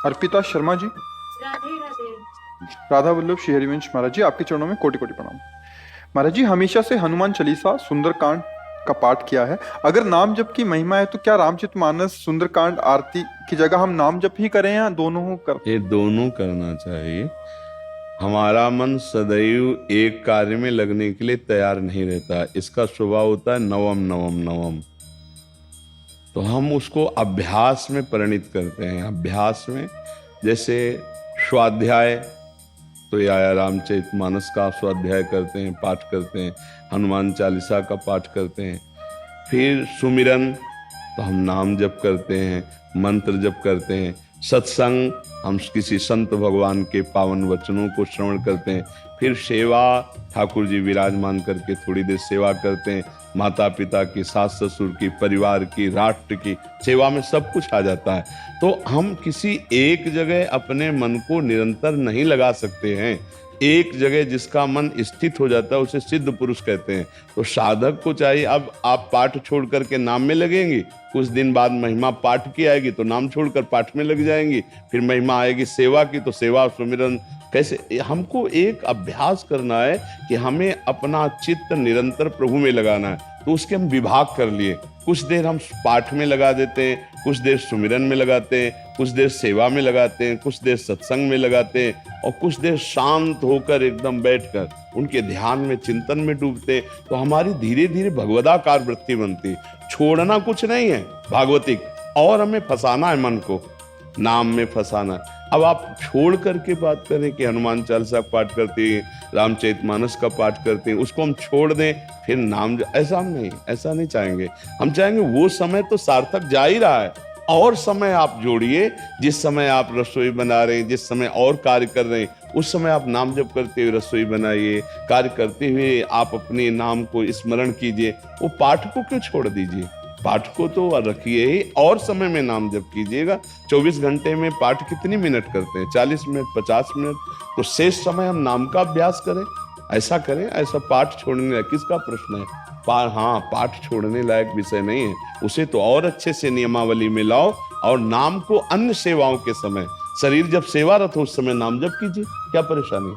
अर्पिता शर्मा जी। राधे राधे। राधा वल्लभ श्री हरिवंश महाराज जी, आपके चरणों में कोटि कोटि प्रणाम। महाराज जी, हमेशा से हनुमान चालीसा सुंदरकांड का पाठ किया है। अगर नाम जप की महिमा है तो क्या रामचरितमानस सुंदरकांड आरती की जगह हम नाम जप ही करें या दोनों कर? ये दोनों करना चाहिए। हमारा मन सदैव एक कार्य में लगने के लिए तैयार नहीं रहता। इसका स्वभाव होता है नवम नवम नवम। तो हम उसको अभ्यास में परिणित करते हैं। अभ्यास में जैसे स्वाध्याय, तो या रामचरितमानस का स्वाध्याय करते हैं, पाठ करते हैं, हनुमान चालीसा का पाठ करते हैं। फिर सुमिरन, तो हम नाम जप करते हैं, मंत्र जप करते हैं। सत्संग, हम किसी संत भगवान के पावन वचनों को श्रवण करते हैं। फिर सेवा, ठाकुर जी विराजमान करके थोड़ी देर सेवा करते हैं। माता पिता की, सास ससुर की, परिवार की, राष्ट्र की सेवा में सब कुछ आ जाता है। तो हम किसी एक जगह अपने मन को निरंतर नहीं लगा सकते हैं। एक जगह जिसका मन स्थित हो जाता है उसे सिद्ध पुरुष कहते हैं। तो साधक को चाहिए, अब आप पाठ छोड़ करके नाम में लगेंगे, कुछ दिन बाद महिमा पाठ की आएगी तो नाम छोड़कर पाठ में लग जाएंगी। फिर महिमा आएगी सेवा की तो सेवा सुमिरन। कैसे? हमको एक अभ्यास करना है कि हमें अपना चित्त निरंतर प्रभु में लगाना है। तो उसके हम विभाग कर लिए। कुछ देर हम पाठ में लगा देते हैं, कुछ देर सुमिरन में लगाते हैं, कुछ देर सेवा में लगाते हैं, कुछ देर सत्संग में लगाते हैं, और कुछ देर शांत होकर एकदम बैठकर उनके ध्यान में, चिंतन में डूबते हैं। तो हमारी धीरे धीरे भगवदाकार वृत्ति बनती। छोड़ना कुछ नहीं है भागवतिक, और हमें फंसाना है मन को, नाम में फंसाना है। अब आप छोड़ करके बात करें कि हनुमान चालीसा का पाठ करते हैं, रामचरितमानस का पाठ करते हैं, उसको हम छोड़ दें फिर नाम, ऐसा हम नहीं, ऐसा नहीं चाहेंगे। हम चाहेंगे वो समय तो सार्थक जा ही रहा है, और समय आप जोड़िए। जिस समय आप रसोई बना रहे हैं, जिस समय और कार्य कर रहे हैं, उस समय आप नाम जप करते हुए रसोई बनाइए। कार्य करते हुए आप अपने नाम को स्मरण कीजिए। वो पाठ को क्यों छोड़ दीजिए? पाठ को तो रखिए ही, और समय में नाम जप कीजिएगा। 24 घंटे में पाठ कितनी मिनट करते हैं? 40 मिनट, 50 मिनट। तो शेष समय हम नाम का अभ्यास करें, ऐसा करें। ऐसा पाठ छोड़ने लायक किसका प्रश्न है? हाँ, पाठ छोड़ने लायक विषय नहीं है। उसे तो और अच्छे से नियमावली में लाओ, और नाम को अन्य सेवाओं के समय, शरीर जब सेवारत हो उस समय नाम जप कीजिए। क्या परेशानी है?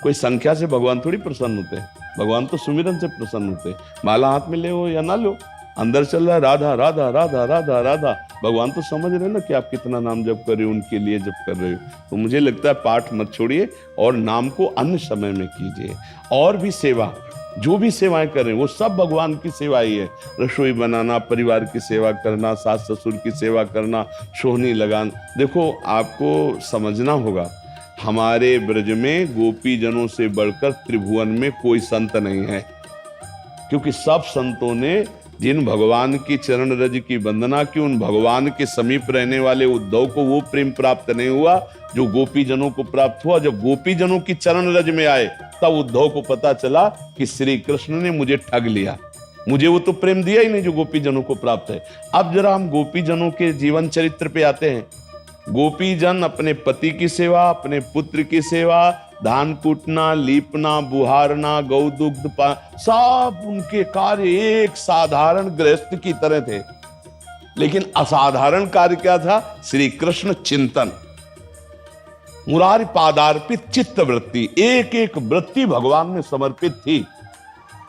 कोई संख्या से भगवान थोड़ी प्रसन्न होते हैं। भगवान तो सुमिरन से प्रसन्न होते हैं। माला हाथ में ले हो या ना लो, अंदर चल रहा है राधा राधा राधा राधा राधा, भगवान तो समझ रहे हैं ना कि आप कितना नाम जप कर रहे हो, उनके लिए जप कर रहे हो। तो मुझे लगता है पाठ मत छोड़िए, और नाम को अन्य समय में कीजिए। और भी सेवा, जो भी सेवाएं कर रहे हैं वो सब भगवान की सेवा ही है। रसोई बनाना, परिवार की सेवा करना, सास ससुर की सेवा करना, सोहनी लगाना। देखो, आपको समझना होगा, हमारे ब्रज में गोपी जनों से बढ़कर त्रिभुवन में कोई संत नहीं है। क्योंकि सब संतों ने जिन भगवान की चरण रज की वंदना की, उन भगवान के समीप रहने वाले उद्धव को वो प्रेम प्राप्त नहीं हुआ जो गोपी जनों को प्राप्त हुआ। जब गोपी जनों की चरण रज में आए तब उद्धव को पता चला कि श्री कृष्ण ने मुझे ठग लिया, मुझे वो तो प्रेम दिया ही नहीं जो गोपी जनों को प्राप्त है। अब जरा हम गोपी जनों के जीवन चरित्र पे आते हैं। गोपी जन अपने पति की सेवा, अपने पुत्र की सेवा, धान कूटना, लीपना, बुहारना, गौ दुग्ध सब उनके कार्य एक साधारण गृहस्थ की तरह थे। लेकिन असाधारण कार्य क्या था? श्री कृष्ण चिंतन, मुरारी पादार्पित चित्त वृत्ति, एक एक वृत्ति भगवान में समर्पित थी।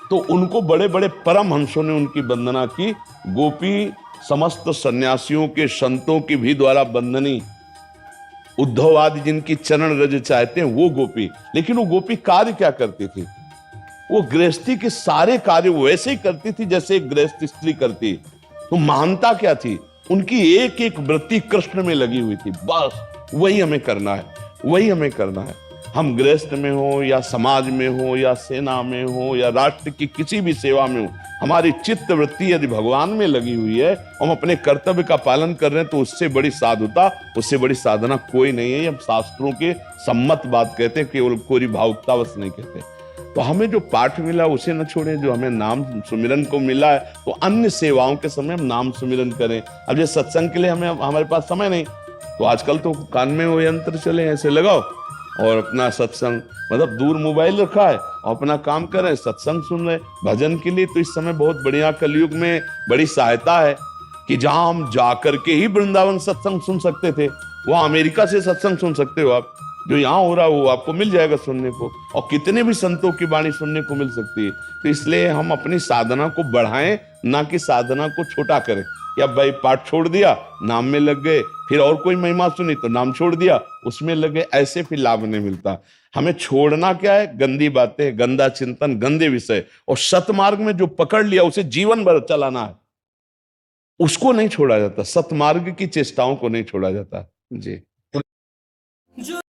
तो उनको बड़े बड़े परम हंसों ने उनकी वंदना की। गोपी समस्त सन्यासियों के, संतों की भी द्वारा वंदनी, उद्धव आदि जिनकी चरण रज चाहते हैं वो गोपी। लेकिन वो गोपी कार्य क्या करती थी? वो गृहस्थी के सारे कार्य वैसे ही करती थी जैसे एक गृहस्थ स्त्री करती। तो महानता क्या थी? उनकी एक एक वृत्ति कृष्ण में लगी हुई थी। बस वही हमें करना है, वही हमें करना है। हम गृहस्थ में हो या समाज में हो या सेना में हो या राष्ट्र की किसी भी सेवा में हो, हमारी चित्त वृत्ति यदि भगवान में लगी हुई है, हम अपने कर्तव्य का पालन कर रहे हैं, तो उससे बड़ी साधुता, उससे बड़ी साधना कोई नहीं है। हम शास्त्रों के सम्मत बात कहते हैं, केवल कोरी भावुकतावश नहीं कहते। तो हमें जो पाठ मिला उसे न छोड़ें। जो हमें नाम सुमिरन को मिला है तो अन्य सेवाओं के समय हम नाम सुमिरन करें। अब ये सत्संग के लिए हमारे पास समय नहीं, तो आजकल तो कान में वो यंत्र चले, ऐसे लगाओ और अपना सत्संग, मतलब दूर मोबाइल रखा है और अपना काम कर रहे हैं, सत्संग सुन रहे। भजन के लिए तो इस समय बहुत बढ़िया, कलयुग में बड़ी सहायता है कि जहां हम जाकर के ही वृंदावन सत्संग सुन सकते थे, वो अमेरिका से सत्संग सुन सकते हो आप, जो यहाँ हो रहा है वो आपको मिल जाएगा सुनने को, और कितने भी संतों की वाणी सुनने को मिल सकती है। तो इसलिए हम अपनी साधना को बढ़ाएं, ना कि साधना को छोटा करें। या भाई पाठ छोड़ दिया, नाम में लग गए, फिर और कोई महिमा सुनी तो नाम छोड़ दिया, उसमें लगे, ऐसे फिर लाभ नहीं मिलता। हमें छोड़ना क्या है? गंदी बातें, गंदा चिंतन, गंदे विषय, और सतमार्ग में जो पकड़ लिया उसे जीवन भर चलाना है, उसको नहीं छोड़ा जाता। सतमार्ग की चेष्टाओं को नहीं छोड़ा जाता। जी।